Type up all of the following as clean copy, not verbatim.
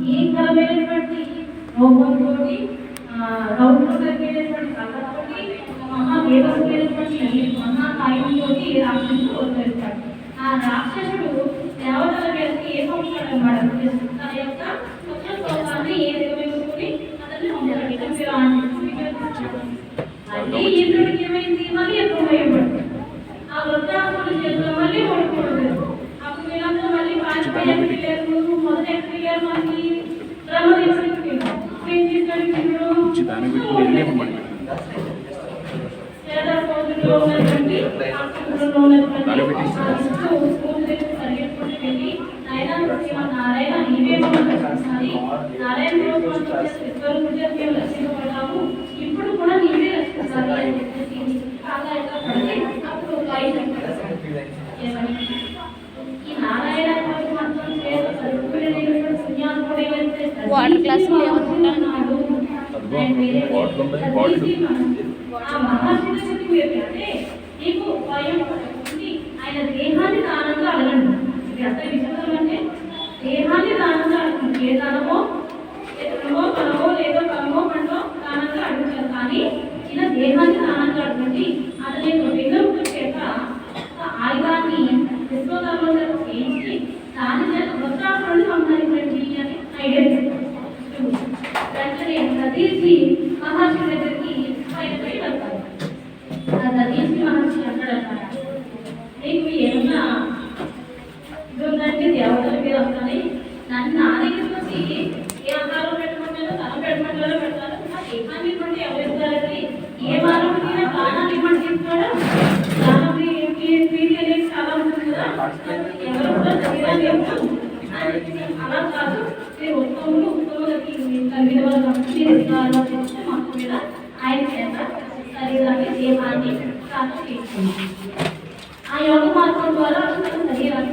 ఈ రకమైనటువంటి రోగంతో రౌద్రమైనటువంటి కథతోటి మహావేదమైనటువంటి మహాకాయంతో రాక్షసుడు వచ్చేస్తాడు. ఆ రాక్షసుడు దేవతల మీదకి ఏమవుతాడన్నమాట. తన యొక్క స్వప్నాన్ని ఏ దిగవేసుకుని అతన్ని మళ్ళీ ఇంద్రుడికి ఏమైంది, మళ్ళీ ఎక్కువ భయపడుతుంది. ఆ వృద్ధాత్ముడి చేతిలో మళ్ళీ ఓడిపోతుంది. అప్పుడు వీళ్ళంతా మళ్ళీ పారిపోయి ఎక్కడికి మొదట ఎక్కడికి మనకి బ్రహ్మదేవుడికి ఏం చేశాడు నారాయణ ఇప్పుడు కూడా నీవే రక్షించాలి అని చెప్పేసి అప్పుడు ఈ నారాయణ వాటర్ క్లాసులు ఏమనుకుంటున్నాడు నీకు ఆయన దేహాన్ని దానంగా అడగండి. ఎంత విషయం అంటే దేహాన్ని దానంగా అడగండి. ఏ దానమో ఎత్తనమో కలమో లేదో కలమో పండో దానంగా అడుగుతారు. కానీ ఈయన దేహాన్ని దానంగా అడగండి. అతని విగ్రహం చేత ఆయుధాన్ని విశ్వకర్మగా చేయించి దాని చేత వృత్తాలను సంహరించండి అని ఐడియా వెంటనే సతీసి మహర్షి దగ్గరికి పైపై వెళ్తారు. సతీసి మహర్షి అంటాడన్నమాట, నీకు ఏమన్నా ఇదంటే దేవతల మీద వస్తాయి, నన్ను నా దగ్గరికి వచ్చి ఏ ఆకారం పెట్టమంటారో తల పెట్టమంటారో పెడతారు. ఆ దేహాన్ని ఇవ్వండి, ఎవరు ఇస్తారండి? ఏ వారం మీద ప్రాణాలు ఇవ్వండి తీసుకోవడా చాలా ఉంటుంది కదా, ఎవరు కూడా శరీరాన్ని అలా కాదు, మీరు ఉత్తములకి మొత్తం మీద ఆయన చేత శరీరాన్ని దేహాన్ని ప్రార్థన తీసుకుంటాం. ఆ యోగ మార్గం ద్వారా శరీరాన్ని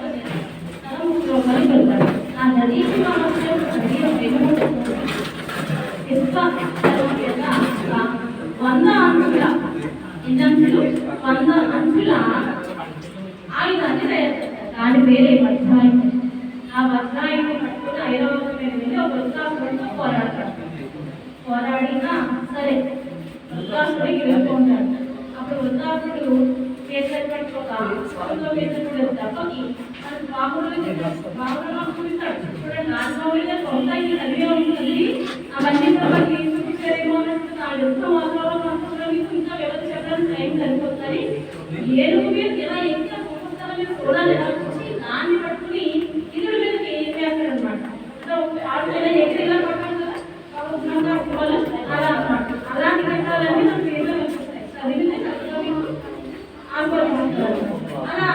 వెళ్తాడు. ఆ నదీ శరీరం ఇసుక 100 అంచుల ఇంజన్లు 100 అంచుల ఆయుధాన్ని తయారు చేస్తారు. దాని పేరే వజ్రాయుధం. ఆ వజ్రాయుధం పట్టుకుని ఐరావతం మీద వెళ్ళి ఒక వృత్తాసుడితో పోరాడతాడు. పోరాడినా సరే వృత్తాసుడి గెలుపుకుంటాడు. అప్పుడు వృత్తాసుడు చేసినటువంటి ఒక వేసినటువంటి దెబ్బకి మనకు బాగులో చూపిస్తాడు. చూడండి, రాజమౌళిగా కొంత కలిగే ఉంటుంది. అవన్నీ కూడా చూపించారేమో అన్నట్టు నా యొక్క వాతావరణం ఇంకా వ్యవస్థ చెప్పడానికి టైం సరిపోతుంది. ఏనుగు మీద ఎలా ఎంత చూడాలి, దాన్ని పట్టుకుని ఇంద్రుడి మీదకి వేస్తాడు అనమాట. ఆడపైన ఎక్కడైనా పట్టాలి కదా, అలా అనమాట. అలాంటి రకాలన్నీ నాకు పేర్లు కనిపిస్తాయి. చదివితే అలా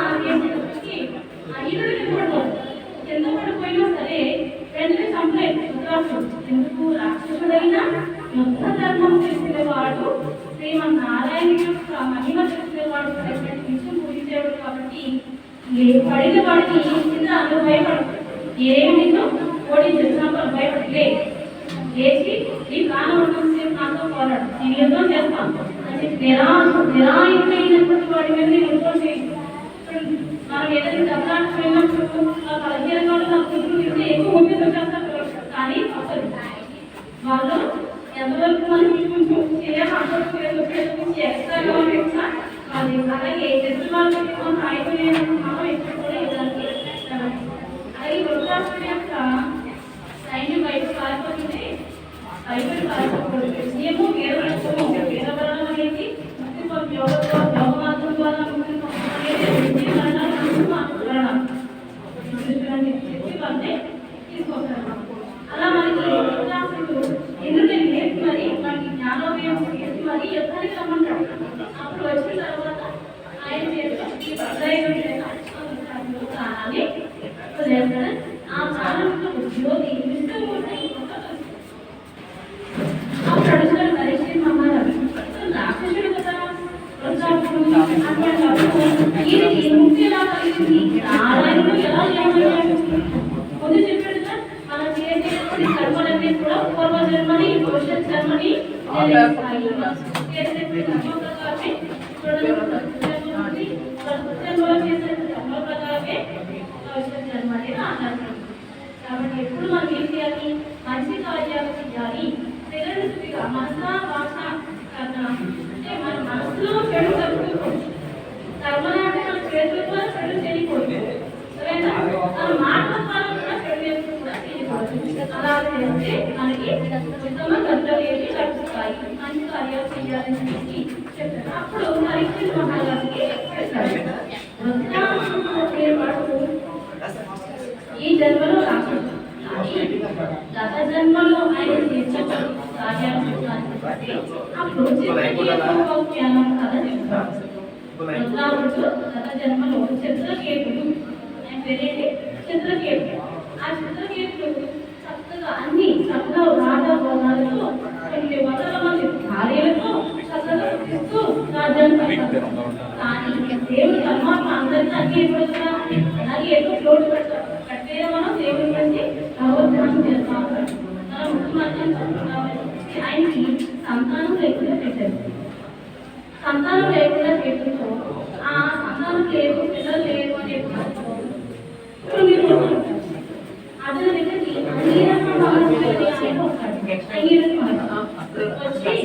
ఇంద్రుడి కింద పడిపోతాడు. కింద పడిపోయినా సరే వెంటనే చంపలేదు. ఎందుకు? రాక్షసుడైనా యుద్ధ ధర్మం తెలిసినవాడు, శ్రీమన్నారాయణ యొక్క మహిమ తెలిసినవాడు, విషయం పూజించేవాడు కాబట్టి పడిన వాడికి కింద అందరూ భయపడతారు. ఏమి నిన్ను ఓడించేసినప్పుడు భయపడలే, లేచి ఈ ప్రాణం ఉన్నంతసేపు నాతో పోరాడు, నేను యుద్ధం చేస్తాను అని నిరాయుడైనటువంటి వాడి మీద నేను యుద్ధం చేయి. మనం ఏదైనా దెబ్బలాంటి వెళ్ళినప్పుడు ఆ బలహీనంగా నా కుదురు ఇస్తే ఎక్కువ యుద్ధం చేస్తారు. కానీ అసలు వాళ్ళు ఎంతవరకు మనం ఎక్స్ట్రాగా అది అలాగే ఎదురు వాళ్ళకి మనం అయిపోయినప్పుడు మనం ఎప్పుడు కూడా ఇవ్వాలి. అలాగే వృద్ధాశ్రమ యొక్క సైన్యం బయట పారిపోతుంది. బయట పారిపోతుంది ఏమో వీరవరం అనేది యోగమార్గం ద్వారా తీసుకొస్తారు. అలా మనకి వృద్ధాశ్రుడు ఎందుకంటే నేర్పి మరి మనకి జ్ఞానోదయం చేసి మరి యుద్ధానికి రమ్మంటాడు. అప్పుడు వచ్చిన తర్వాత ఆయన చేతిలో ఈ భద్రాయుడు ప్రాణాన్ని వదిలేస్తాడు. ఆ ప్రాణంలో జ్యోతి విష్ణుమూర్తి అప్పుడు అడుగుతాడు పరీక్ష మహారాజు, రాక్షసుడు కదా వృద్ధాశ్రుడు అంటే ఈ ముక్తి ఎలా కలిగింది, నారాయణుడు ఎలా చేయమన్నాడు? ముందు చెప్పాడు కదా, మన చేసేటువంటి కర్మలన్నీ కూడా పూర్వజన్మని భవిష్యత్ జన్మని కాబట్టి ఎప్పుడు మనం ఏం చేయాలి? చేతులతో చెడు చేయకూడదు. సరేనా? మన మాటల ద్వారా కూడా చెడు చేస్తూ కూడా చేయకూడదు. అలా చేస్తే మనకి ఉత్తమ కర్తవ్యాలు లభిస్తాయి. మంచి కార్యాలు చేయాలని చెప్పి చెప్తారు. అప్పుడు పరీక్ష మహారాజుకి చెప్తారు, ఈ జన్మలో రాకూడదు, గత జన్మలో ఆయన చేసిన కార్యాలు చెప్తారు. అప్పుడు చిత్రకేతుజ్ఞానం కథ చెప్తారు. రుద్రావుడు గత జన్మలో చిత్రకేతుడు, ఆయన పేరేంటి? చిత్రకేతుడు. ఆ చిత్రకేతుడు చక్కగా అన్ని చక్కగా రాజా భోగాలతో 100 మంది భార్యలతో చక్కగా పుట్టిస్తూ రాజ్యాన్ని పరిపాలిస్తారు. కానీ దేవుడు పరమాత్మ అందరికీ అన్ని ఎప్పుడు అలాగే ఏదో లోటు కట్టే మనం దేవుడి గురించి భగవద్ధ్యానం చేస్తాం. మన ముఖ్యమంత్రి ఆయనకి సంతానం లేకుండా పెట్టారు. సంతానం లేకుండా చేయడంతో ఆ సంతానం లేదు, పిల్లలు లేరు అని ఇప్పుడు మీరు అతని దగ్గరికి అంగీరక మహర్షి ఆయన వస్తాడు. అంగీరక మహర్షి వచ్చి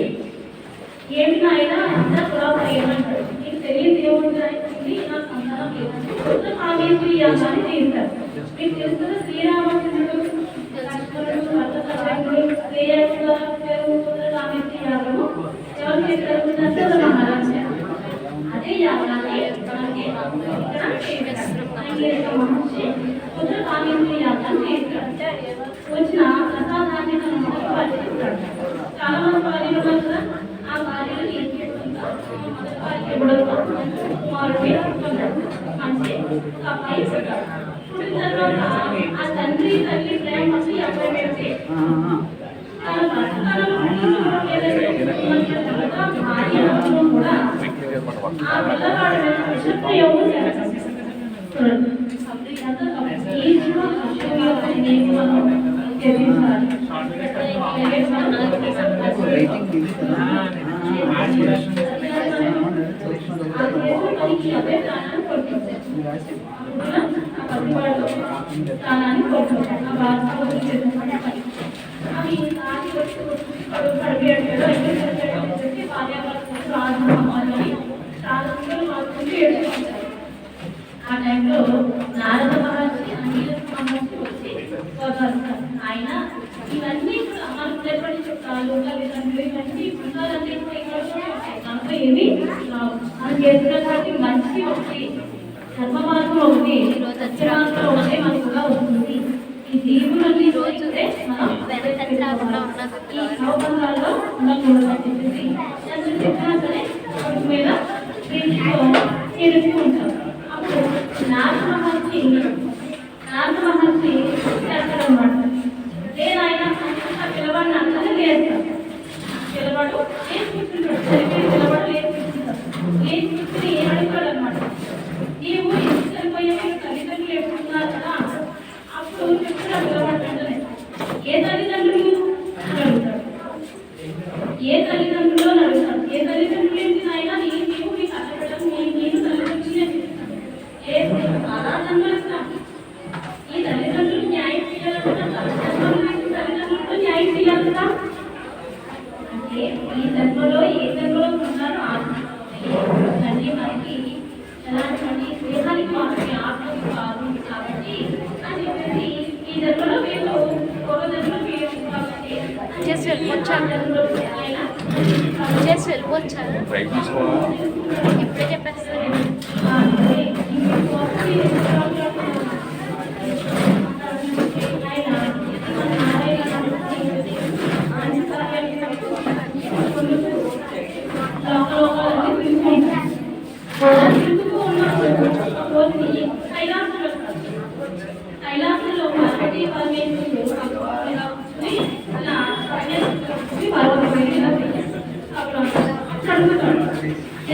ఏమి నాయన అంత కూడా ఏమంటాడు, నీకు తెలియదు దేవుడు ఆయనకి నా సంతానం లేదంటే కావ్యేశ్వరి యాగాన్ని చేస్తారు. మీకు తెలుసు కదా, శ్రీరామచంద్రుడు లక్ష్మణుడు భరతరాముడు కావ్యేశ్వరి యాగము ఎవరు చేస్తారు? దశరథ మహారాజు. అదే యాగాన్ని మనకి ఇక్కడ అంగీరక మహర్షి పుత్ర కావ్యేశ్వరి యాగాన్ని చేస్తారు. వచ్చిన ప్రసాదాన్ని పరిశీలిస్తాడు. చాలా మంది భార్యలు ఉన్నారు కదా, ఆ భార్యలు ఏం చేస్తుందో కుమారుడి మంచి అబ్బాయి పుట్టిన తర్వాత ఆ తండ్రి తల్లి ప్రేమ అబ్బాయి పెడితే తన భార్య కూడా ఆ పిల్లవాడు విషప్రయోగం చేస్తారు. ఆ టైంలో నారద మహర్షి అంగీరక మహర్షి వచ్చి ఆయన ఇవన్నీ మనకు చెప్పండి చెప్తారు. తల్లిదండ్రులు ఇవన్నీ పుట్టాలన్నీ కనుక ఏమి మనం చేసినటువంటి మంచి ఒకటి ధర్మ మార్గం ఒకటి సత్య మార్గం ఒకటి మనకు కూడా వస్తుంది. ఈ జీవులన్నీ రోజుతే మనం ఈ సౌబంధాల్లో ఉండకూడదని చెప్పేసి ఎంత చెప్పినా సరే వాటి మీద చేరుతూ ఉంటారు. అప్పుడు నారద మహర్షి చేస్తారన్నమాట. లేదైనా పిల్లవాడిని అందరూ లేస్తారు. పిల్లవాడు లేచి కూర్చుంటాడు. పిల్లవాడు లేచి కూర్చుంటాడు. లేచి కూర్చుని ఏం అడుగుతాడు అనమాట, నీవు ఎందుకు చనిపోయావు, తల్లిదండ్రులు ఎప్పుడున్నారు కదా. అప్పుడు చెప్తున్నా పిల్లవాడు వెంటనే, ఏ తల్లిదండ్రులు అని అడుగుతాడు. ఏ తల్లిదండ్రులు అని అడుగుతాడు. ఏ తల్లిదండ్రులు ఏంటి నాయన, నీవు నీ కష్టపడడం నేను తల్లిదండ్రులే ఆరాధన. ఈ తల్లిదండ్రులు న్యాయం చేయాలన్నా తల్లిదండ్రులతో న్యాయం చేయాలి కదా. అంటే ఈ జన్మలో ఏ జన్మలో ఉన్నారో తండ్రి మనకి ఎలాంటి దేహానికి మాత్రమే ఆత్మకు కాదు కాబట్టి అని చెప్పేసి ఈ జన్మలో వీళ్ళు ఒక జన్మలో వీళ్ళు కాబట్టి ఇప్పుడే చెప్పేస్తారు. కైలాసంలో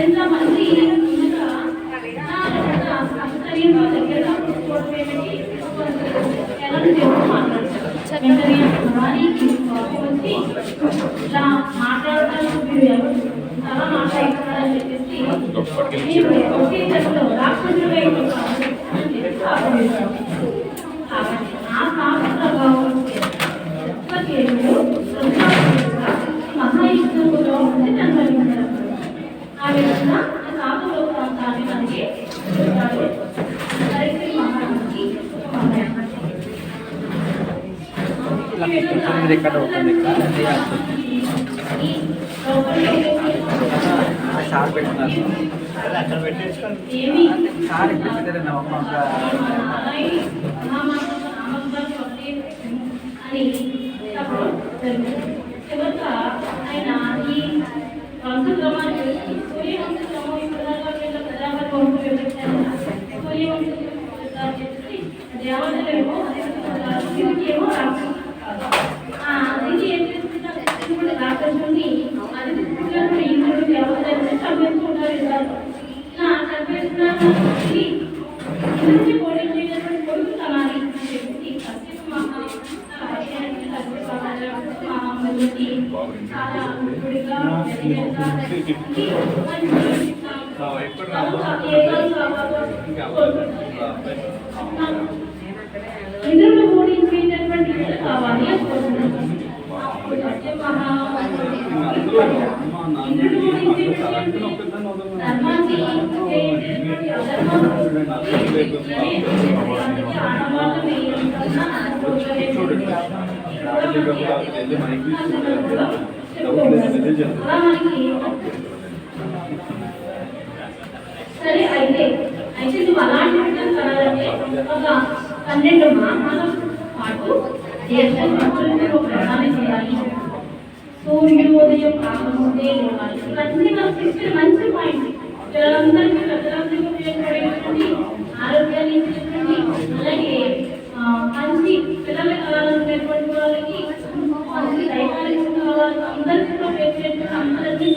ఎంతమంది ఇలా మాట్లాడడానికి మీరు ఎవరు చాలా మాట్లాడుతున్నారని చెప్పేసి ఒకే దశలో రాక్షసులుగా కాబట్టి ఆ పాప ప్రభావం మహాయుద్ధంలో జన్మలించారు. ఆ విధంగా ఆ కాపులో ప్రాంతాన్ని మనకి ఇది ఎక్కడ అవుతుంది సార్ పెట్టినారు సార్ ఇక్కడ ఆయన ఈ వంశక్రమాన్ని సూర్యవంశక్రమం దేవతలేమో శివుడికేమో రాక్షసుడు అది ఏం చేస్తుంది రాక్షసుని అది ఇంద్రుడు దేవతలను చంపేసుకుంటారు ఇలా చంపేస్తున్నారు ఇంద్రుడిని పోలించేటటువంటి కొడుకు తనాలి అని చెప్పి కశ్యప మహారాజు చాలా గుడిగా ఇంద్రుడు ఓడించేటటువంటి కావాలి ఇంద్రుడు ఓడించేటటువంటి ధర్మాన్ని సరే అయితే నువ్వు అలాంటి కనాలంటే ఒక 12 మాసాల పాటు దేశంలో ప్రయాణం చేయాలి. సూర్యోదయం కాకముందే లేవాలి. ఇవన్నీ మనకు ఇచ్చిన మంచి పాయింట్. పిల్లలందరికీ పెద్దలందరికీ ఉపయోగపడేటువంటి ఆరోగ్యాన్ని ఇచ్చేటువంటి అలాగే మంచి పిల్లలు కావాలనుకునేటువంటి వాళ్ళకి మంచి దైవానికి కావాలి అందరికీ ఉపయోగపడేటువంటి అందరికీ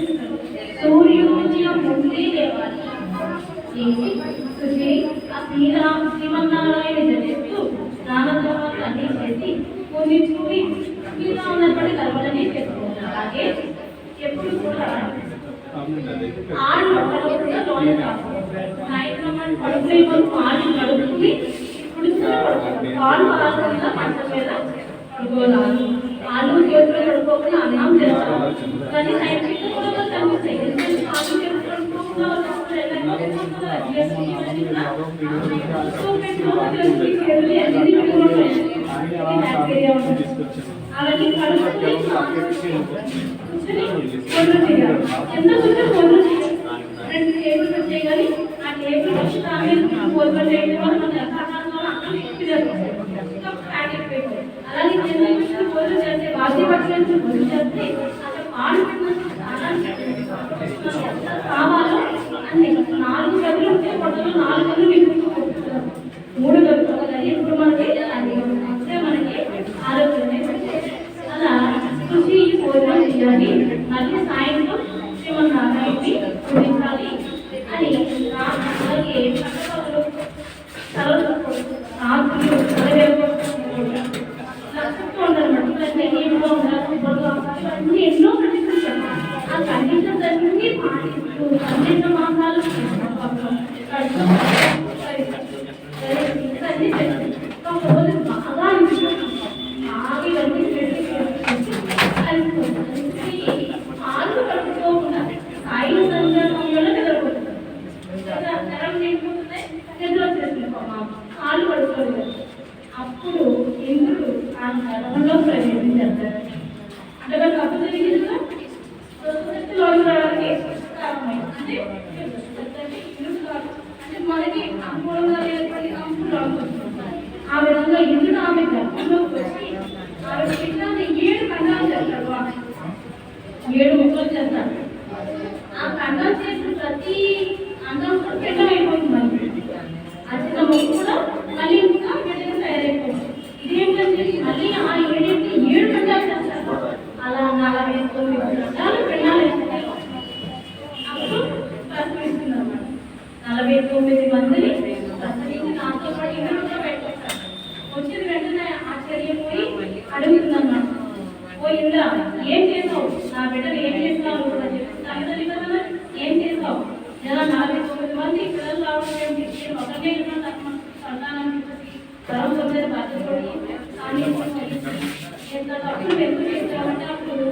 సూర్యోదయం ముందే లేవాలి. శ్రీమన్నారాయణ జపిస్తూ నామధర్మాలు అన్నీ చేసి కొన్ని చూపి మీద ఉన్నటువంటి కర్మలన్నీ చేసుకోవాలి. అలాగే ఎప్పుడు కూడా ఆడు కూడా లోన సాయంత్రం పడుకునే వరకు ఆడు కడుపుని ఇప్పుడు పాలు ఆడుకుండా పంట మీద పడుకోవాలి. ఆలు చేతులు కడుక్కోకుండా అన్నం చేస్తారు. కానీ సైంటిఫిక్ కూడా కనిపిస్తాయి. ఆలు చేతులు కడుక్కోకుండా అవన్నీ కడుపుని రెండు టేబుల్ వచ్చాయి కానీ ఆ టేబుల్ అలాగే చేస్తే వాద్య పక్షులను గురి చేస్తే అక్కడ కావాలో అన్ని 4 గదులు ఉంటే కొత్తలో 4 గదులు నింపుకుంటున్నారు. 3 గదులు ఒక గది ఇప్పుడు మనకి మనకి ఆరోగ్యమే. అలా కృషి భోజనం చేయాలి. మళ్ళీ సాయంత్రం శ్రీమన్నారాయణని పూజించాలి అని అలాగే ఎన్నో కండిషన్స్ ఆ కండిషన్స్ అన్ని పాటిస్తూ 12 మాసాలు బాగా ఇవన్నీ ఆలు కట్టుకోకుండా సాయి సందర్భంలో నిద్రపోతుంది. నిద్ర వచ్చేస్తుంది ఆలు కడుక్కోలేదు. అప్పుడు ఇంద్రుడు ఆ గర్భంలో ప్రవేశించారు. అంటే కప్పు జరిగిందిగా లోకి రావడానికి కారణమైంది. అంటే ఇంద్రుడు కాదు అంటే మనకి అనుకూలంగా లేనటువంటి అంశులు అనుకుంటున్నారు. ఆ విధంగా ఇంద్రుడు ఆమె గర్భంలోకి వచ్చి ఆమె పిల్లల్ని 7 ఖండాలు చేస్తాడు. 7 ముక్కలు చేస్తాడు. ఆ ఖండాలు చేసిన ప్రతి అంగం కూడా పిల్లలు అయిపోతుంది. ఆ చిన్న ముక్కు కూడా మళ్ళీ ఇంకా బిడ్డగా తయారైపోతుంది. ఇదేంటంటే మళ్ళీ ఆ 7 ఖండాలు చేస్తారు. అలా 49 ఖండాలు పిల్లలు వేస్తారు. అప్పుడు ప్రసవిస్తున్నారు. 49 మందిని ప్రసవించి దాంతో పాటు ఇంట్లో కూడా పెట్టుకుంటారు. వచ్చిన వెంటనే ఆశ్చర్యపోయి అడుగుతుందన్నమాట. ఓ ఇంద్ర ఏం చేసావు? నా బిడ్డలు ఏం చేస్తావు? తల్లిదండ్రులు కదా ఏం చేసావు? ఇలా 49 మంది పిల్లలు రావడం ఏంటి? ఒకటే సంతానాన్ని తర్వాత బాధ్యపడి ఎంత తప్పులు ఎందుకు చేస్తామంటే అప్పుడు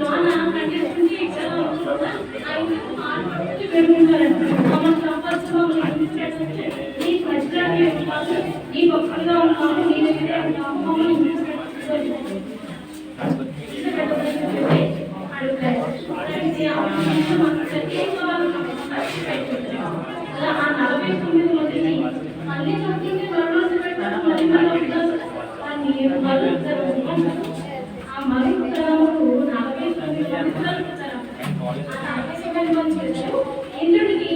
లోన కండిషన్కి నీ భక్తులుగా ఉన్నాము నీ దగ్గరే ఉన్నాము మమ్మల్ని మళ్ళీ చదువుతుంటే మరొకటి పెట్టారు మళ్ళీ మళ్ళీ దాన్ని మళ్ళీ ఆ మళ్ళీ ఉత్తరములు 49 సంవత్సరాలు ఉత్తరం ఆ 49 మంది చేశారు ఇంద్రుడికి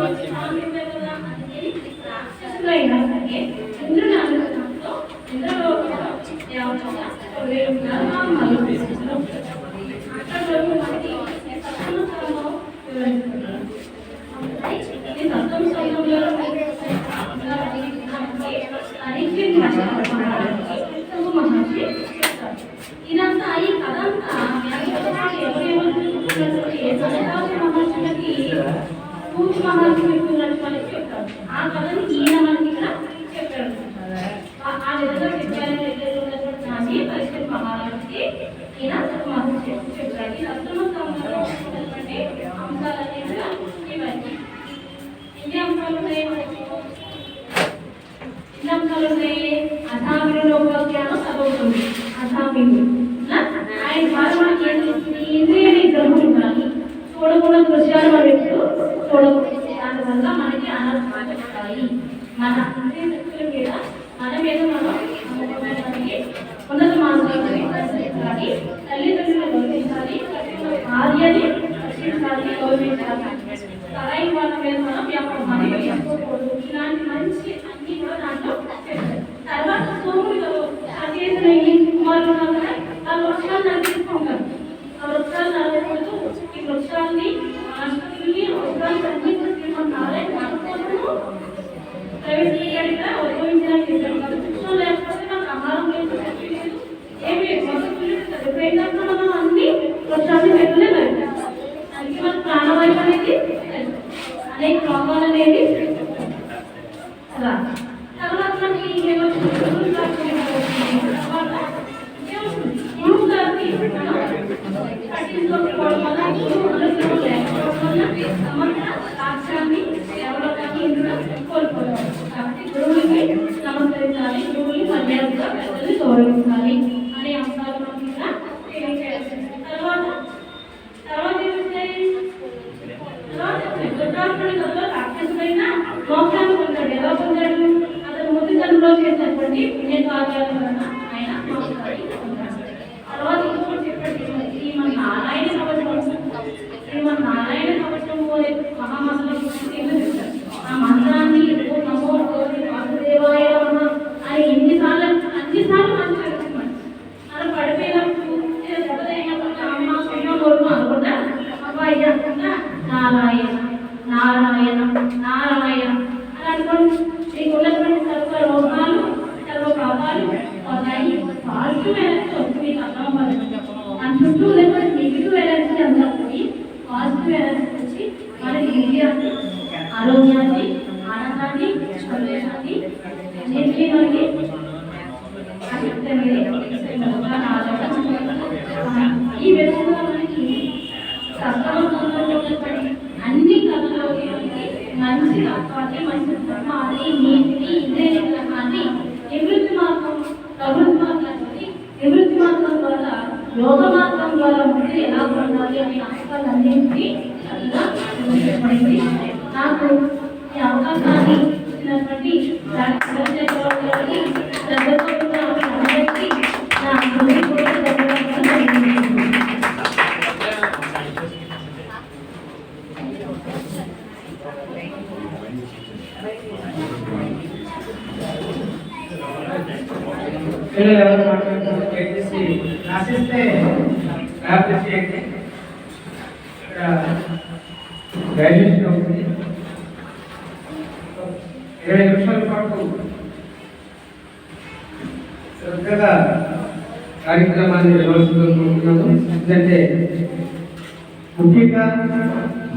వచ్చి సాధించారు కదా అని రాక్షసులైనా సరే ఇంద్రుని అనుగ్రహంతో ఇంద్రలోకంలో దేవతగా అక్కడ మనకి సప్తమ వివరిస్తున్నారు ఈ సప్తమ సంఘంలో మహర్షి ఇదంతా ఈ కథ అంతా మహర్షులకి సూక్ష్మ మహర్షి చెప్తారు ఆ కథని ఈయన మనకి ఇక్కడ చెప్పారు ఆ విధంగా చెప్పారని పరిస్థితి మహారాజుకి ఈయన మహర్షి చెప్పారు ఈ సప్తమ సంఘంలో ఉన్నటువంటి అంశాలన్నీ కూడా ఇవన్నీ ఎన్ని అంశాలు ఉన్నాయి అసామిలోక్యానం చదువుతుంది అసామిలు ఆయన ద్వారా మనకి ఏం చేస్తుంది ఇంద్రియ నిగ్రహం ఉండాలి చూడకూడదు దృశ్యాలు మనం ఎప్పుడు చూడకూడదు దానివల్ల మనకి అనర్థాలు వస్తాయి మన ఇంద్రియ శక్తుల మీద మన మీద మనం ఉన్నత మార్గాన్ని దర్శించాలి తల్లిదండ్రులు గౌరవించాలి భార్యని రక్షించాలి గౌరవించాలి సరైన వాళ్ళ మీద మనం వ్యాపారం చేసుకోకూడదు ఇలాంటి మంచి అన్ని కూడా దాంట్లో తర్వాత సోములు చేసిన ఈ కుమారులు ఆ వృక్షాలు నడిపిస్తుంటారు ఆ వృక్షాలు నడవకూడదు ఈ వృక్షాలని రాష్ట్రాన్ని వృక్షాలు కనిపిస్తున్నారే ప్రవేశించడానికి ఉద్భవించడానికి వృక్షం లేకపోతే మనకు ఆహారం లేదు ఏమి ఎప్పుడైతే మనం అన్ని వృక్షాన్ని వెళ్ళలేదు దానికి మన ప్రాణవాయువు అనేది అనేక రోగాలు అనేది అలా తర్వాత మనకి పట్టించుకోకపోవడం వల్ల రాష్ట్రాన్ని ఎవరికి కోల్పోయారు కాబట్టి గురువులకి నమస్కరించాలి గురువుని మర్యాదగా పెద్దల్ని గౌరవించాలి అనే అంశాలు మనకి ఇక్కడ తెలియజేయాలి తర్వాత రాక్షసుడైన మోక్షాన్ని పొందాడు ఎలా పొందాడు అతను ముందు జన్మలో చేసినటువంటి పుణ్యకార్యాల వలన ఆయన మోక్షాన్ని పొందాడు తర్వాత ఇంకోటి చెప్పండి శ్రీమన్నారాయణ కవచము అనే మహామంత్రం చెప్తారు ఆ మంత్రాన్ని నమో వాసుదేవాయ నమః అని అన్నిసార్లు మంచి జరుగుతుంది అలా పడిపోయినప్పుడు అమ్మ పుణ్యం కోరుకు అనుకుంటా అబ్బాయి అనుకుంటా నారాయణ నారాయణ నారాయణ అని అనుకోండి మీకు ఉన్నటువంటి సర్వ రోగాలు సర్వ పాపాలు పోతాయి పాజిటివ్ ఎనర్జీ వస్తుంది మీకు అర్థం మన చుట్టూ ఉన్నటువంటి నెగిటివ్ ఎనర్జీ అంతా పోయి పాజిటివ్ ఎనర్జీ వచ్చి మనకి విజయాన్ని ఆరోగ్యాన్ని ఆనందాన్ని సంతోషాన్ని అన్నింటినీ మనకి ఈ విధంగా మనకి అన్ని కథలోకి మంచి తత్వాన్ని మంచి ధర్మాన్ని నీతిని ఇంద్రియ నిగ్రహాన్ని నివృత్తి మార్గం ప్రవృత్తి మార్గాన్ని నివృత్తి మార్గం ద్వారా యోగ మార్గం ద్వారా ముందు ఎలా పొందాలి అనే అంశాలన్నింటినీ చక్కగా వివరించబడింది నాకు ఈ అవకాశాన్ని ఇచ్చినటువంటి నా హృదయపూర్వక పిల్లలు ఎవరు మాట్లాడుతున్నారు దయచేసి రాసిస్తే ప్రార్థన చేయండి. ఇక్కడ గ్రాడ్యుయేషన్ అవుతుంది. 20 నిమిషాల పాటు శ్రద్ధగా కార్యక్రమాన్ని నిర్వహిస్తున్నాము. ఎందుకంటే ముఖ్యంగా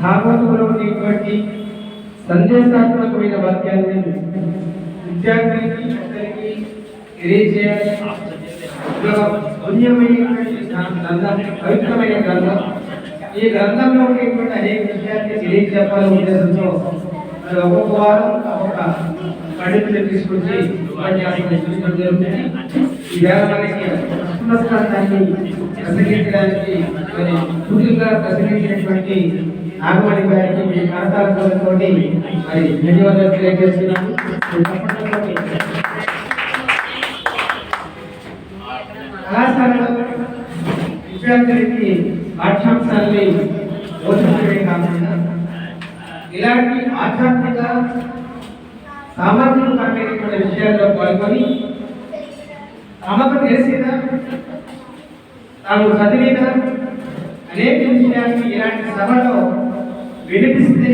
భాగవతంలో ఉన్నటువంటి సందేశాత్మకమైన వాక్యాన్ని విద్యార్థులకి అందరికీ తెలియజేయాలి. పుణ్యమైనటువంటి గ్రంథం, పవిత్రమైన గ్రంథం. ఈ గ్రంథంలో ఉండేటువంటి అనేక విషయాన్ని తెలియజెప్పాలనే ఉద్దేశంతో ఒక్కొక్క వారం ఒక్కొక్క పండితులు తీసుకొచ్చి ఉపన్యాసం ఇచ్చడం జరుగుతుంది. ఈవేళ మనకి పుస్తకాన్ని ప్రసంగించడానికి మరి పూర్తిగా ప్రసంగించినటువంటి నాగమణి గారికి మీ కరతాళతో మరి ధన్యవాదాలు తెలియజేస్తున్నాను. కళాశాలలో విద్యార్థులకి పాఠ్యాంశాలని బోధించడమే కాకుండా ఇలాంటి ఆధ్యాత్మిక సామర్థ్యపరమైనటువంటి విషయాల్లో పాల్గొని తమకు తెలిసిన తాము చదివిన అనేక విషయాన్ని ఇలాంటి సభలో వినిపిస్తే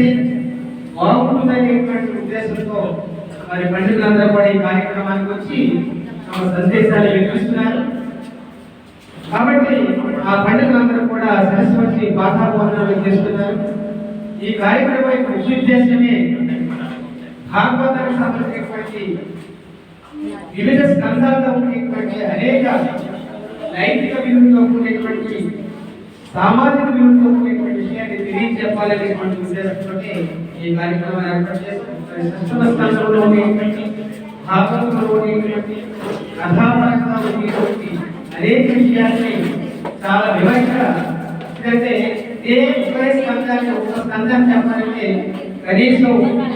బాగుంటుందనేటువంటి ఉద్దేశంతో మరి పండితులందరూ కూడా ఈ కార్యక్రమానికి వచ్చి తమ సందేశాలు వినిపిస్తున్నారు. కాబట్టి ఆ పండితులందరూ కూడా సరస్వతి పాఠాభోజనాలు చేస్తున్నారు. ఈ కార్యక్రమం యొక్క ఉద్దేశమే భాగవతానికి సంబంధించినటువంటి వివిధ స్కంధాలతో ఉండేటువంటి అనేక నైతిక విలువలతో ఉండేటువంటి సామాజిక విలువలతో ఉండేటువంటి విషయాన్ని తెలియజెప్పాలనేటువంటి ఉద్దేశంతో ఈ కార్యక్రమాన్ని ఏర్పాటు చేస్తారు. సప్తమ స్కంధంలో ఉండేటువంటి భాగవతంలో ఉండేటువంటి కథాపరంగా ఉండేటువంటి అనేక విషయాన్ని చాలా వివరంగా అంటే ఒకే స్కంధాన్ని ఒక స్కంధం చెప్పాలంటే కనీసం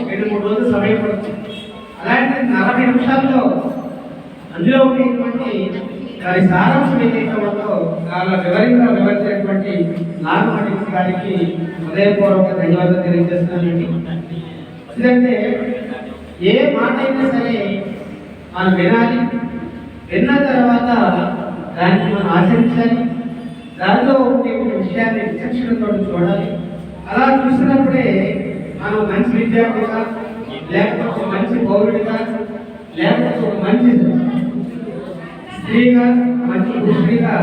2-3 రోజులు సమయం పడుతుంది. అలాంటి 40 నిమిషాల్లో అందులో ఉండేటువంటి దాని సారాంశం ఏదైతే చాలా వివరంగా వివరించినటువంటి నాగమణి గారికి హృదయపూర్వక ధన్యవాదాలు తెలియజేస్తున్నానండి. ఎందుకంటే ఏ మాట అయినా సరే మనం వినాలి, విన్న తర్వాత దానికి మనం ఆచరించాలి, దానిలో ఉండే విషయాన్ని విచక్షణతో చూడాలి. అలా చూసినప్పుడే మనం మంచి విద్యార్థిగా, లేకపోతే మంచి పౌరుడిగా, లేకపోతే మంచి స్త్రీగా, మంచి పురుషుడిగా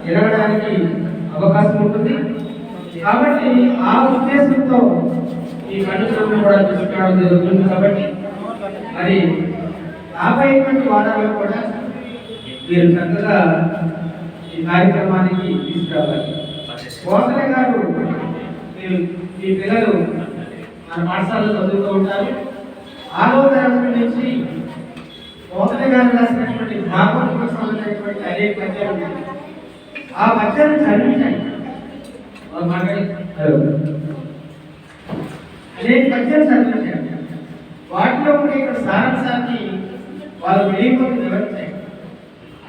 ఎదగడానికి అవకాశం ఉంటుంది. కాబట్టి ఆ ఉద్దేశంతో ఈ పండుగలను కూడా తీసుకురావడం జరుగుతుంది. కాబట్టి మరి రాబోయేటువంటి వారాల్లో కూడా మీరు చక్కగా ఈ కార్యక్రమానికి తీసుకురావాలి. కోసల గారు మీ పిల్లలు మన పాఠశాలలో చదువుతూ ఉంటారు. 6వ తరగతి నుంచి కోసల గారు రాసినటువంటి భాగవతం సంబంధించినటువంటి అనేక పద్యాలు ఉన్నాయి. ఆ పద్యాలను చదివించండి. అనేక పద్యాలు చదివించండి. వాటిలో ఉండే ఇక్కడ సారాంశాన్ని వాళ్ళు తెలియకపోతే వివరించండి.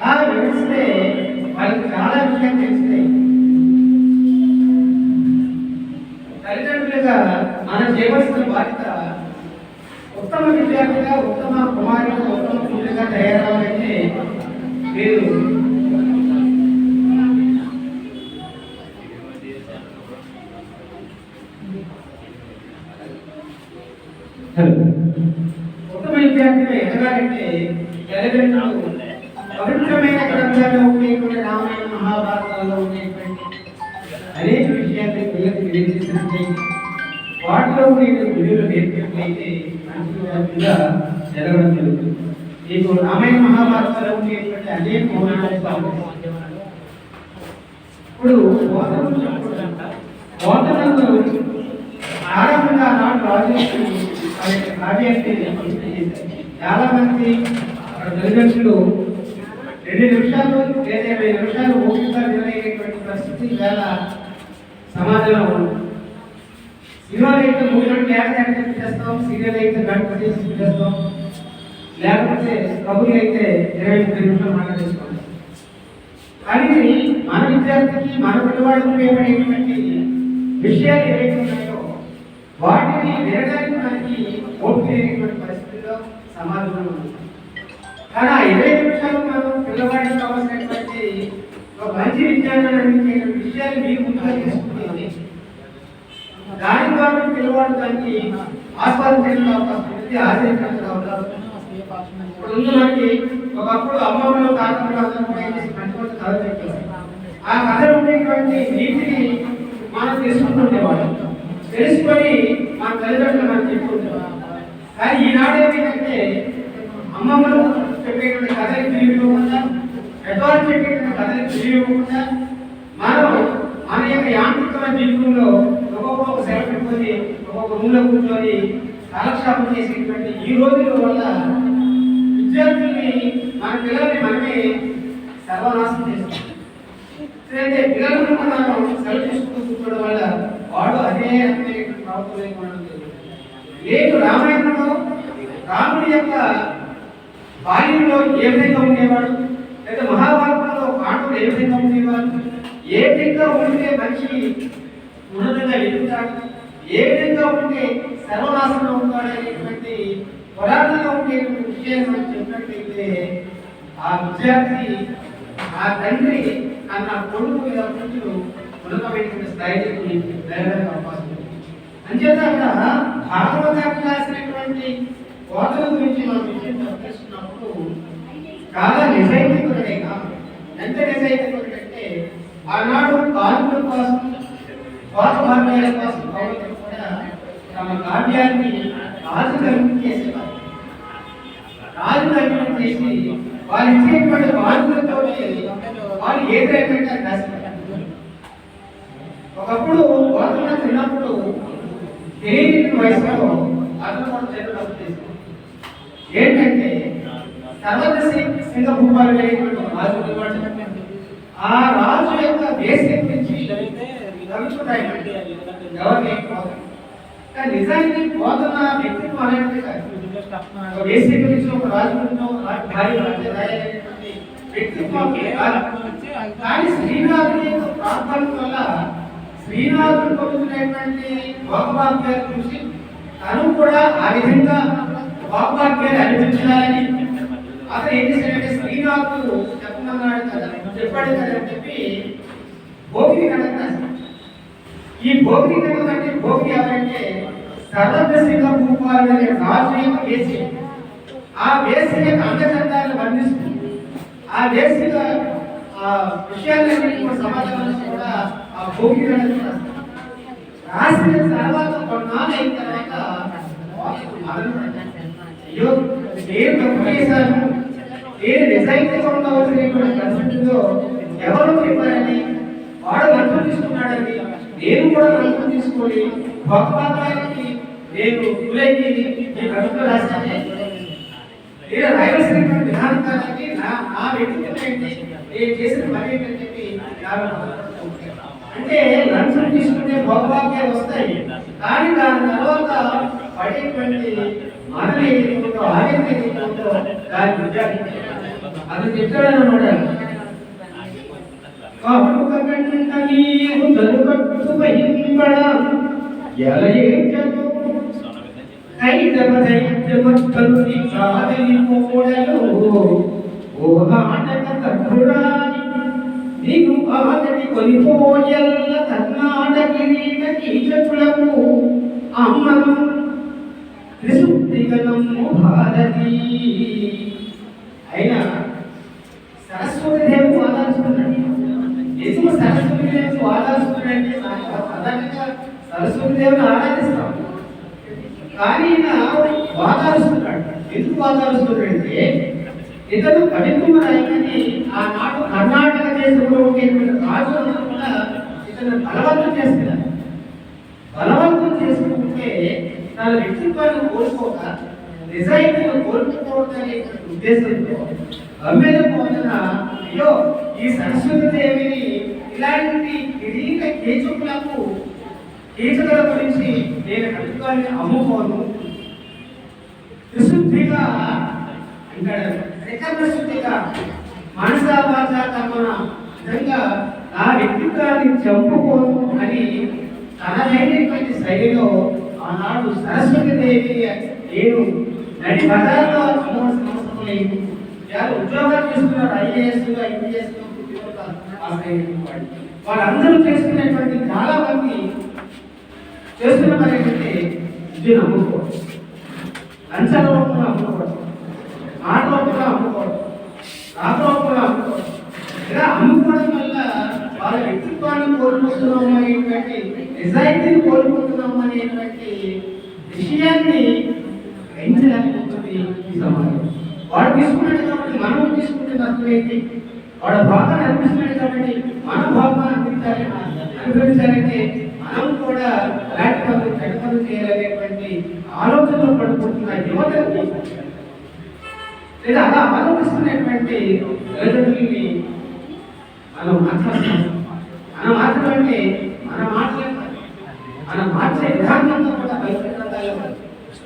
ఆ వివరిస్తే వాళ్ళకి చాలా విషయాలు తెలుస్తాయి. తల్లిదండ్రులుగా మన చేయవలసిన బాధ్యత ఉత్తమ విద్యార్థిగా, ఉత్తమ కుమారుగా, ఉత్తమ కూతురుగా తయారవ్వాలంటే మీరు ఉత్తమ విద్యార్థిగా ఎదగాలంటే తల్లిదండ్రులు పవిత్రమైన గ్రంథాల్లో ఉండేటువంటి రామాయణ మహాభారతాల్లో ఉండేటువంటి అనేక విషయాన్ని పిల్లలకు తెలియజేసినట్లయితే, వాటిలో విలువలు నేర్పినట్లయితే మంచి విద్యార్థిగా ఎదగడం జరుగుతుంది. మీకు రామాయణ మహాభారతాల్లో ఉండేటువంటి అనేక మౌనాలు ఇప్పుడు బోధనలు ఆరంభంగా నాడు రాజు కావ్యాన్ని చాలా మంది తల్లిదండ్రులు 2 నిమిషాలు లేదా 20 నిమిషాలు ఓపికగా వినలేనటువంటి పరిస్థితి వేళ సమాజంలో ఉంది. సినిమాలు అయితే 3 గంటలు యాక్ట్ చేస్తాం, సీరియల్ అయితే గంట చేస్తాం, లేకపోతే కబుర్లు అయితే 25 నిమిషాలు మాట్లాడేస్తాం. కానీ మన విద్యార్థికి, మన పిల్లవాడికి ఉపయోగపడేటువంటి విషయాలు ఏవైతే ఉన్నాయో వాటిని వినడానికి మనకి ఓపిక లేనటువంటి పరిస్థితుల్లో సమాజంలో ఉంది. కానీ 20 నిమిషాలు మనం పిల్లవాడికి కావాల్సినటువంటి ఒక మంచి విజ్ఞానాన్ని అందించే విషయాలు మీరు ముందుగా తీసుకుంటుంది. దాని ద్వారా పిల్లవాడు దాన్ని ఆస్వాదించడానికి అవకాశం ఉంది, ఆచరించడానికి అవకాశం. ఇప్పుడు మనకి ఒకప్పుడు అమ్మమ్మలో తాతలు అందరూ కూడా ఏం చేసి మంచి మంచి కథలు చెప్పేవారు. ఆ కథలు ఉండేటువంటి నీతిని మనం తెలుసుకుంటుండేవాడు, తెలుసుకొని మన తల్లిదండ్రులు మనం చెప్పుకుంటేవాడు. కానీ ఈనాడు ఏమైందంటే అమ్మమ్మలు చెప్పేటువంటి కథలకు తెలియకుండా, పెద్దవాళ్ళు చెప్పేటువంటి కథలకు తెలియకుండా మనం మన యొక్క యాంత్రికమైన జీవితంలో ఒక్కొక్క సెలవు పెట్టుకొని ఒక్కొక్క రూమ్లో కూర్చొని కాలక్షేపం చేసేటువంటి ఈ రోజుల వల్ల విద్యార్థుల్ని, మన పిల్లల్ని మనమే సర్వనాశనం చేస్తాం. పిల్లలను మనం సెలవు తీసుకుంటూ కూర్చోవడం వల్ల వాడు అదే లేదు. రామాయణంలో రాముడి యొక్క బాల్యంలో ఏ విధంగా ఉండేవాడు, లేదా మహాభారతంలో పాండవులు ఏ విధంగా ఉండేవాడు, ఏ విధంగా ఉంటే మనిషి ఉన్నతంగా ఎదుగుతాడు, ఏ విధంగా ఉంటే సర్వనాశంలో ఉంటాడు అనేటువంటి పురాణంలో ఉండేటువంటి విషయాన్ని మనం చెప్పినట్లయితే ఆ విద్యార్థి ఆ తండ్రి అన్న కొడుకు మీద కొంచెం ఉన్నతమైనటువంటి స్థాయికి వెళ్ళడానికి అవకాశం ఉంది. అంచేత అక్కడ భాగవతాన్ని రాసినటువంటి కోతల గురించి మనం విషయం చర్చిస్తున్నప్పుడు చాలా నిజాయితీపరుడైనా, ఎంత నిజాయితీపరుడంటే ఆనాడు కాలుల కోసం కోత భాగ్యాల కోసం కవులు కూడా తమ కావ్యాన్ని రాజుకు అంకితం చేసేవారు. రాజుకు అంకితం చేసి వాళ్ళు ఇచ్చేటువంటి బాధ్యతతో వాళ్ళు ఏదైనా రాసేవారు. ఒకప్పుడు కోతలు చిన్నప్పుడు తెలియని వయసులో అతను కూడా చదువు చేశారు. ఏంటంటే సర్వత సింగ భూపాలు కలిగినటువంటి రాజు, ఆ రాజు యొక్క దేశం నుంచి నిజానికి పోతున్న వ్యక్తిత్వం అనేది దేశం నుంచి ఒక రాజు వ్యక్తిత్వం కానీ శ్రీనాథుని యొక్క ప్రార్థన వల్ల శ్రీనాథుడు పొందుతున్నటువంటి భోగభాగ్యాలు చూసి తను కూడా ఆ విధంగా భోగభాగ్యాలు అనిపించాలని అతను ఏం చేశాడంటే శ్రీనాథుడు చెప్పమన్నాడు కదా, చెప్పాడు కదా అని చెప్పి భోగి కథ. ఈ భోగి కథ అంటే భోగి ఎవరంటే సర్వసింగ భూపాలు అనే రాజు యొక్క వేసి, ఆ వేసి యొక్క అంగచందాలను వర్ణిస్తుంది. ఆ వేసి విషయాలన్నింటి కూడా సమాజంలో కూడా ఆ భోగి కథ రాసిన తర్వాత కొన్నాళ్ళు అయిన తర్వాత అయ్యో నేను తప్పు చేశాను, నేను నిజాయితీగా ఉండవలసినటువంటి పరిస్థితుల్లో ఎవరు చెప్పారని వాడు లంచం తీసుకున్నాడని నేను కూడా లంచం తీసుకొని భగవంతానికి నేను గురైంది ఈ కవితలో రాశాను. నేను రాయవలసినటువంటి విధానానికి నా వ్యక్తిత్వం ఏంటి, నేను చేసిన పని ఏంటని చెప్పి అంటే లంచం తీసుకుంటే భోగభాగ్యాలు వస్తాయి, కానీ దాని తర్వాత పడేటువంటి మనని ఆగండి దాని విద్యార్థి అది చెప్తాడనమాట. నీకు ఆగటి కొనిపోయల్ల కర్ణాటకిరీట కీచకులకు అమ్మను త్రిశుద్ధిగలము భారతి. అయినా సరస్వతి దేవి ఆదరిస్తున్నాడు. ఎందుకు సరస్వతి దేవి ఆదరిస్తున్నాడంటే సాధారణంగా సరస్వతి దేవిని ఆరాధిస్తాం, కానీ ఆదరిస్తున్నాడు. ఎందుకు ఆదరిస్తున్నాడంటే ఇతను కవిత్వం రాయని ఆనాడు కర్ణాటక దేశంలో ఉండేటువంటి రాజులందరూ కూడా ఇతను బలవంతం చేస్తున్నారు. బలవంతం చేసుకుంటే తన వ్యక్తిత్వాన్ని కోల్పోక నిజాయితీగా కోల్పోకూడదనే ఉద్దేశంతో అమ్మేద పోతున్న అయ్యో ఈ సరస్వతి దేవిని ఇలాంటి కిరీట కీచకుల గురించి నేను కవిత్వాన్ని అమ్ముకోను, విశుద్ధిగా అంటాడు, శుద్ధిగా మనసావాచ కర్మన విధంగా నా వ్యక్తిత్వాన్ని చంపుకోను అని తనదైనటువంటి శైలిలో ఆనాడు సరస్వతి దేవి నేను నడి బజార్లో అవసరం లేదు, ఉద్యోగాలు చేస్తున్నారు, ఐఏఎస్ ఐపీఎస్ వాళ్ళందరూ చేసుకునేటువంటి చాలా మంది చేస్తున్న పని ఏంటంటే విద్యను అమ్ముకోవడం, లంచాల రూపంలో అమ్ముకోవడం, మాట రూపంలో అమ్ముకోవడం, రాత రూపంలో అమ్ముకోవడం. ఇలా అమ్ముకోవడం వల్ల వాళ్ళ వ్యక్తిత్వాన్ని కోల్పోతున్నాము అనేటువంటి, నిజాయితీని కోల్పోతున్నాము అనేటువంటి విషయాన్ని గ్రహించలేకపోతుంది ఈ సమాజం. వాడు తీసుకున్నాడు కాబట్టి మనం తీసుకుంటే నష్టం ఏంటి, వాడు భాగాన్ని అనిపిస్తున్నాడు కాబట్టి మన భాగాన్ని అనుభవించాలంటే మనం కూడా అలాంటి పనులు చెడ్డ పనులు చేయాలనేటువంటి ఆలోచనలో పడుకుంటున్న యువతని లేదా అలా ఆలోచిస్తున్నటువంటి తల్లిదండ్రుల్ని మనం మార్చాల్సిన మన మాటలు అంటే మన మాటలే మనం మార్చే విధానంలో కూడా పవిత్ర గ్రంథాలు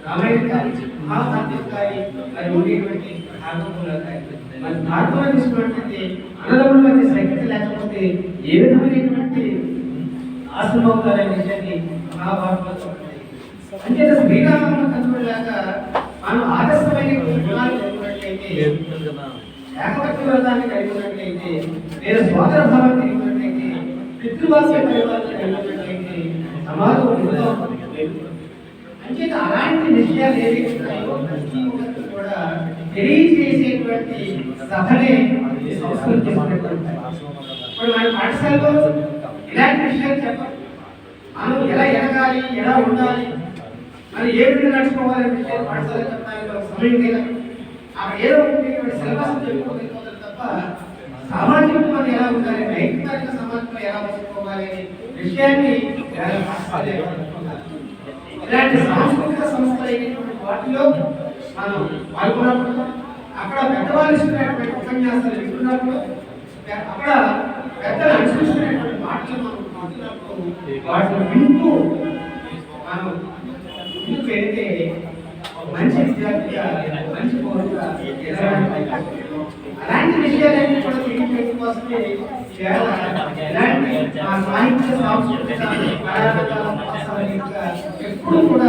రామాయణం కానీ మహాభారతం కానీ మరి ఉండేటువంటి భాగవతంలో కానీ మరి భారతంలో తీసుకున్నట్లయితే అన్నదమ్ముల మధ్య సైక్యత లేకపోతే ఏ విధమైనటువంటి ఆశ్రమవుతారనే విషయాన్ని మహాభారతంలో అంటే శ్రీరామ కథలాగా మనం ఆదర్శమైన గుణాలు కలిగినట్లయితే ఏకపత్య వ్రతాన్ని కలిగి ఉన్నట్లయితే లేదా సోదర భావాన్ని కలిగి ఉన్నట్లయితే పితృవాస్య పరివారాన్ని కలిగి ఉన్నట్లయితే సమాజం అంటే అలాంటి విషయాలు ఏవి ఉన్నాయో ప్రతి ఒక్కరికి కూడా తెలియజేసేటువంటి సభనే సంస్కృతి. ఇప్పుడు మన పాఠశాలలో ఇలాంటి విషయాలు చెప్పాలి, మనం ఎలా ఎదగాలి, ఎలా ఉండాలి, మరి ఏ విధంగా నడుచుకోవాలనే విషయాలు పాఠశాల చెప్పడానికి ఒక సమయం లేదా అక్కడ ఏదో ఉండేటువంటి సిలబస్ చెప్పుకోగలిగిపోతారు తప్ప సామాజికంగా ఎలా ఉండాలి, నైతిక సమాజంలో ఎలా బతుకోవాలి అనే విషయాన్ని ఇలాంటి సాంస్కృతిక సంస్థలు అయినటువంటి వాటిలో మనం పాల్గొన్నప్పుడు అక్కడ పెద్దవాళ్ళు ఇస్తున్నటువంటి ఉపన్యాసాలు వింటున్నప్పుడు అక్కడ పెద్దలు అనుసరిస్తున్నటువంటి మాటలు మనం మాట్లాడుతున్నప్పుడు వాటిని వింటూ మనం ముందుకు వెళ్తే మంచి విద్యార్థిగా మంచి పౌరుడుగా అలాంటి విషయాలన్నీ కూడా తెలియజేయడం కోసమే ఇలాంటి సాహిత్య సాంస్కృతిక ఎప్పుడు కూడా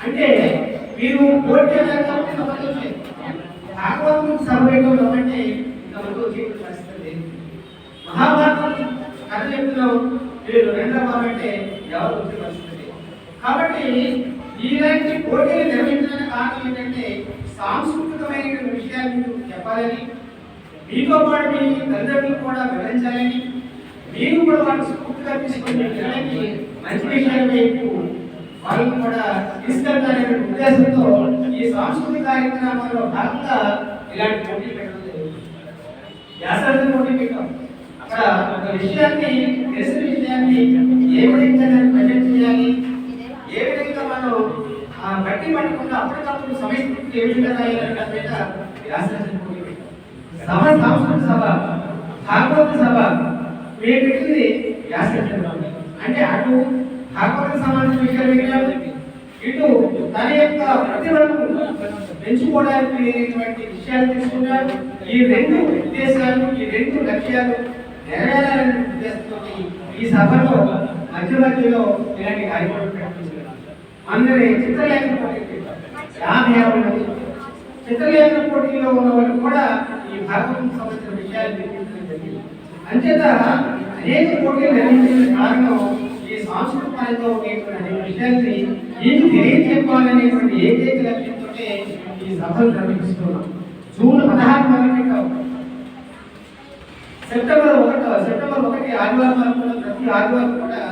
అంటే మీరు పోటీ భాగవతం సర్వేయడం అంటే పరిస్థితి మహాభారతం కథ చెప్తున్నాం మీరు రెండవ అంటే ఎవరు వచ్చే పరిస్థితి. కాబట్టి ఇలాంటి పోటీలు నిర్వహించడానికి కారణం ఏంటంటే సాంస్కృతికమైన విషయాలు మీకు చెప్పాలని, మీతో పాటు మీ తల్లిదండ్రులు కూడా వివరించాలని, మీరు కూడా వాళ్ళకి స్ఫూర్తిగా తీసుకొని మంచి విషయాల వైపు వాళ్ళని కూడా తీసుకెళ్తారనే ఉద్దేశంతో ఈ సాంస్కృతిక కార్యక్రమాల్లో భాగంగా ఇలాంటి పోటీలు పెట్టడం జరుగుతుంది. వ్యాసరచన పోటీ పెట్టాం, అక్కడ ఒక విషయాన్ని తెలిసిన విషయాన్ని ఏ విధంగా ప్రజెంట్ చేయాలి, ఏ విధంగా మనం బట్టి పట్టకుండా అప్పటికప్పుడు సమయస్ఫూర్తి ఏ విధంగా రాయాలనే దాని మీద వ్యాసరచన పోటీ పెట్టాం. సభ సాంస్కృతిక సభ, భాగవత సభ మీరు పెట్టింది వ్యాసరచన అంటే అటు భాగవత సంబంధించిన విషయాలు విన్నాడు, ఇటు తన యొక్క ప్రతిభను పెంచుకోవడానికి లేనటువంటి విషయాలు తీసుకున్నాడు. ఈ రెండు ఉద్దేశాలు, ఈ రెండు లక్ష్యాలు నెరవేరాలనే ఉద్దేశంతో ఈ సభలో మధ్యలో ఇలాంటి కార్యక్రమం ప్రకటించారు. అందరి చిత్రలేఖన పోటీ 50 మంది చిత్రలేఖన పోటీలో ఉన్న వాళ్ళు కూడా ఈ భాగవతం సంబంధించిన విషయాలు నిర్మించడం జరిగింది. అంచేత అనేక పోటీలు నిర్వహించిన కారణం ఈ సాంస్కృతిక పరంగా ఉండేటువంటి అనేక విషయాన్ని మీకు తెలియజెప్పాలనేటువంటి ఏకైక లక్ష్యంతో ఈ సభలు నిర్వహిస్తున్నాం. జూన్ 16 మొదలుపెట్టాం. సెప్టెంబర్ 1 ఆదివారం వరకు కూడా ప్రతి ఆదివారం కూడా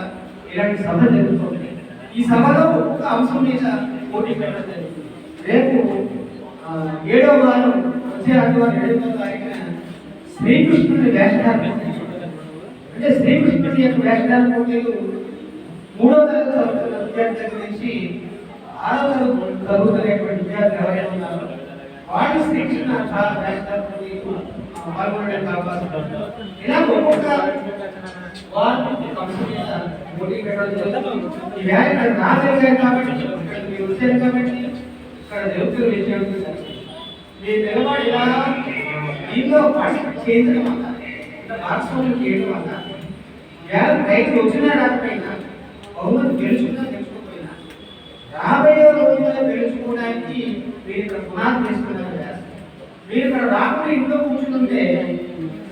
ఇలాంటి సభ జరుగుతుంది. ఈ సభలో ఒక్కొక్క అంశం మీద పోటీ పెట్టడం జరుగుతుంది. రేపు 7వ వారం వచ్చే ఆదివారం 7వ తారీఖున శ్రీకృష్ణుడి వేషధారణ అంటే శ్రీకృష్ణుడి యొక్క వేషధారణ పోటీలు 3వ తరగతి చదువుతున్న విద్యార్థి దగ్గర నుంచి 6వ తరగతి చదువుతున్నటువంటి విద్యార్థులు ఎవరైనా ఉన్నారు వాళ్ళు శ్రీకృష్ణ వేషధారణ పోటీలు పాల్గొనడానికి అవకాశం ఉంటుంది. ఇలా ఒక్కొక్క వారం పోటీ పెట్టడం జరుగుతుంది. ఈ వేళ ఇక్కడ రాజరికారు కాబట్టి ఇక్కడ మీరు వచ్చారు కాబట్టి ఇక్కడ జరుగుతున్న విషయం మీ పిల్లవాడు ఇలా దీనిలో పార్టిసిపేట్ చేయడం వల్ల ఇలా భాగస్వామ్యం చేయడం వల్ల వేళ రైతు వచ్చినా రాకపోయినా బహుమతి గెలుచుకున్నా గెలుచుకోకపోయినా రాబోయే రోజుల్లో గెలుచుకోవడానికి మీరు ఇక్కడ పునాది చేసుకున్నారు. మీరు ఇక్కడ రాకుండా ఇంట్లో కూర్చుంటే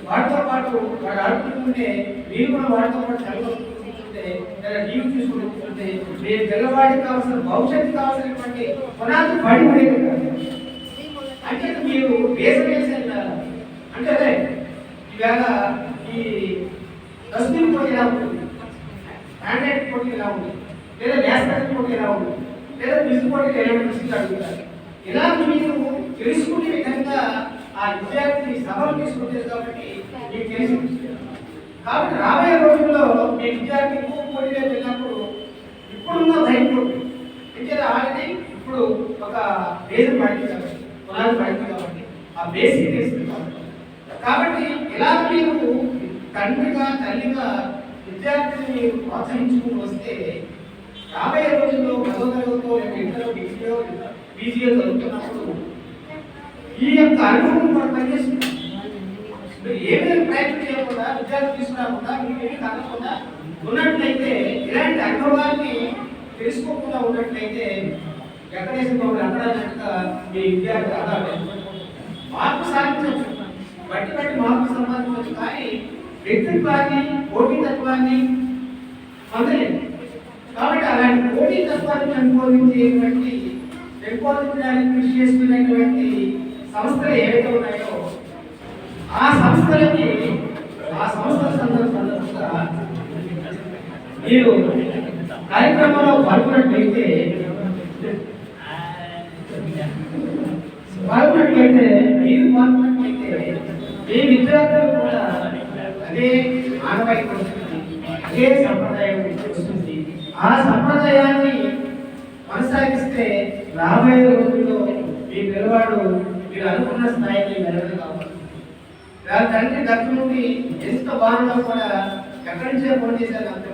వాటితో పాటు వాడు ఆడుకుంటుంటే మీరు కూడా వాటితో పాటు చదువుకుంటుంటే లేదా టీవీ చూసుకుంటూ కూర్చుంటే మీ పిల్లవాడికి కావాల్సిన భవిష్యత్తు కావాల్సినటువంటి పునాది పడి ఉండేది కాదు. అంటే మీరు వేసవేసారు అంటే అదే ఈవేళ ఈ దస్తుని పోటీ ఎలా ఉంటుంది, హ్యాండ్రైట్ పోటీ ఎలా ఉంటుంది, లేదా వ్యాసరచన పోటీ ఎలా ఉంటుంది, లేదా క్విజ్ పోటీ ఎలా ఉంటుంది అడుగుతారు. ఇలా మీరు తెలుసుకునే విధంగా ఆ విద్యార్థి సభలు తీసుకుంటారు కాబట్టి మీకు తెలిసి కాబట్టి రాబోయే రోజుల్లో మీ విద్యార్థి ఎక్కువ పోటీలో వెళ్ళినప్పుడు ఇప్పుడున్న ధైర్యం అంటే ఆల్రెడీ ఇప్పుడు ఒక బేస్ పడింది కాబట్టి పునాది పడింది కాబట్టి ఆ బేసిక్ తెలుస్తుంది కాబట్టి ఇలా మీరు తండ్రిగా తల్లిగా విద్యార్థుల్ని ప్రోత్సహించుకుంటూ వస్తే రాబోయే రోజుల్లో 10వ తరగతిలో ఇంటర్లో డిగ్రీలో పీజీలో చదువుతున్నప్పుడు ఈ యొక్క అనుభవం మనం పనిచేస్తుంది. మీరు ఏమేమి ప్రయత్నం చేయకుండా విద్యార్థులు తీసుకురాకుండా మీకు ఏమి తగ్గకుండా ఉన్నట్లయితే ఇలాంటి అనుభవాన్ని తెలుసుకోకుండా ఉన్నట్లయితే ఎక్కడేసి మమ్మల్ని అక్కడన్నట్టుగా మీ విద్యార్థి ఆధారం మార్పు సాధించవచ్చు, బట్టి బట్టి మార్పు సంపాదించవచ్చు, కానీ వ్యక్తిత్వాన్ని పోటీతత్వాన్ని పొందలేదు. కాబట్టి అలాంటి పోటీతత్వాన్ని పెంపొందించడానికి కృషి చేస్తున్నటువంటి సంస్థలు ఏవైతే ఉన్నాయో ఆ సంస్థల సందర్భంగా మీరు కార్యక్రమంలో పాల్గొన్నట్లయితే ఈ విద్యార్థులు కూడా అదే ఆనవాయితీ వస్తుంది, అదే సంప్రదాయం వస్తుంది. ఆ సంప్రదాయాన్ని కొనసాగిస్తే రాబోయే రోజుల్లో మీ పిల్లవాడు మీరు అనుకున్న స్థాయికి వెళ్ళడం కావాలి. వాళ్ళ తండ్రి గర్భం నుండి ఎంత బాగున్నా కూడా ఎక్కడి నుంచే ఫోన్ చేశారు, నాకు